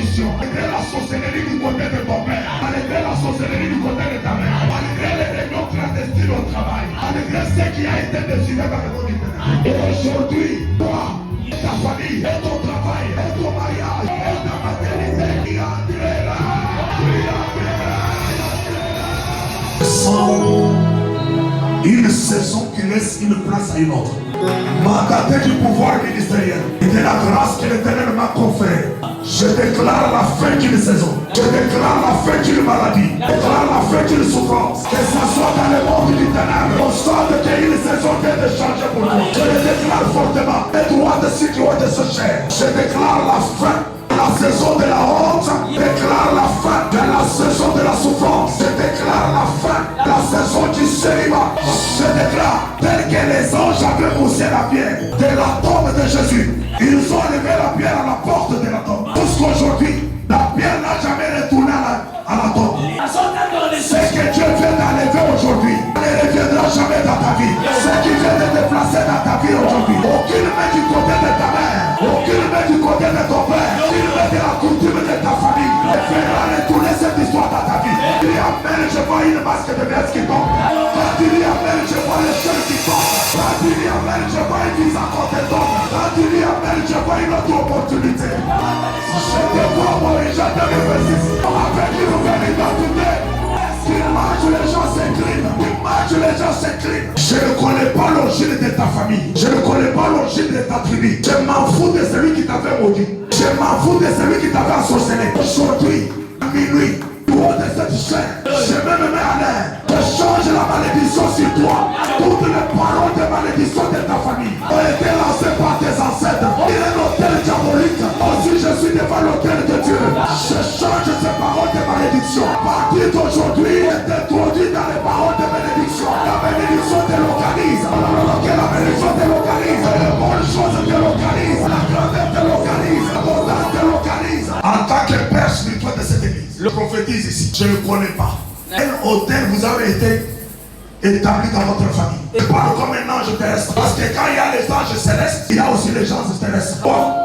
position, malgré la sorcellerie du côté de ton père, malgré la sorcellerie du côté de ta mère, malgré les réunions clandestines au travail, malgré ce qui a été décidé dans le monde. Et aujourd'hui, toi, ta famille, et ton travail, et ton mariage, et ta maternité, il entrera. Une saison qui laisse une place à une autre. Mandaté du pouvoir ministériel et de la grâce que l'Éternel m'a conférée. Je déclare la fin d'une saison. Je déclare la fin d'une maladie. Je déclare la fin d'une souffrance. Que ce soit dans le monde du ténèbre, on sent qu'une saison vient de changer pour toi. Je le déclare fortement. Les droits de ceux qui ont de ce cher. Je déclare la fin. La saison de la honte, déclare la fin de la saison de la souffrance. Je déclare la fin de la saison du célibat. Je déclare, tel que les anges avaient poussé la pierre de la tombe de Jésus, ils ont levé la pierre à la porte de la tombe. Jusqu'aujourd'hui, la pierre n'a jamais retourné à la tombe. Ce que Dieu vient d'enlever aujourd'hui ne reviendra jamais dans ta vie. Ce qui vient de déplacer dans ta vie aujourd'hui, aucune main du côté de ta mère, aucune main du côté de ton père, aucune main de la coutume de ta famille ne fera retourner cette histoire dans ta vie. Dis amen, je vois une masque de verse qui tombe. Dis amen, je vois les choses qui tombent. Dis amen, je vois une visa contre tombe. Dis amen, je vois une autre opportunité. Je te vois mourir, je te remercie. Avec une nouvelle identité. Dimanche, les gens s'inclinent. Dimanche, les gens s'inclinent. Je ne connais pas l'origine de ta famille. Je ne connais pas l'origine de ta tribu. Je m'en fous de celui qui t'avait maudit. Je m'en fous de celui qui t'avait ensorcelé. Aujourd'hui, à minuit, du haut de cette chaîne, je vais me mettre à l'air. Je change la malédiction sur toi. Toutes les paroles de malédiction de ta famille ont été lancées par tes ancêtres. Il est l'autel diabolique. Aussi, je suis devant l'autel de Dieu. Je change ces paroles de malédiction. À partir d'aujourd'hui, je t'introduis dans les paroles de bénédiction. La bénédiction te localise. Que la bénédiction te localise. Les bonnes choses te localisent. La grandeur te localise. L'abondance te localise. En tant que père spirituel de cette église, je prophétise ici. Je ne connais pas. Quel hôtel vous avez été établi dans votre famille? Et parle comme un ange terrestre. Parce que quand il y a les anges célestes, il y a aussi les gens terrestres. Bon,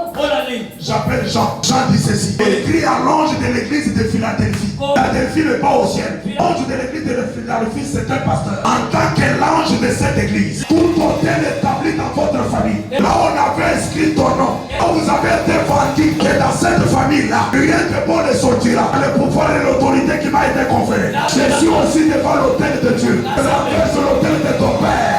j'appelle Jean. Jean dit ceci. Écrit à l'ange de l'église de Philadelphie. Philadelphie n'est pas au ciel. L'ange de l'église de Philadelphie, c'est un pasteur. En tant que l'ange de cette église, tout hôtel établi dans votre famille, là on avait inscrit ton nom, là vous avez été vendu que dans cette famille-là, rien de bon ne sortira. Le pouvoir et l'autorité qui m'a été conférée. Je suis aussi devant l'autel de Dieu. Je sur l'autel de ton père.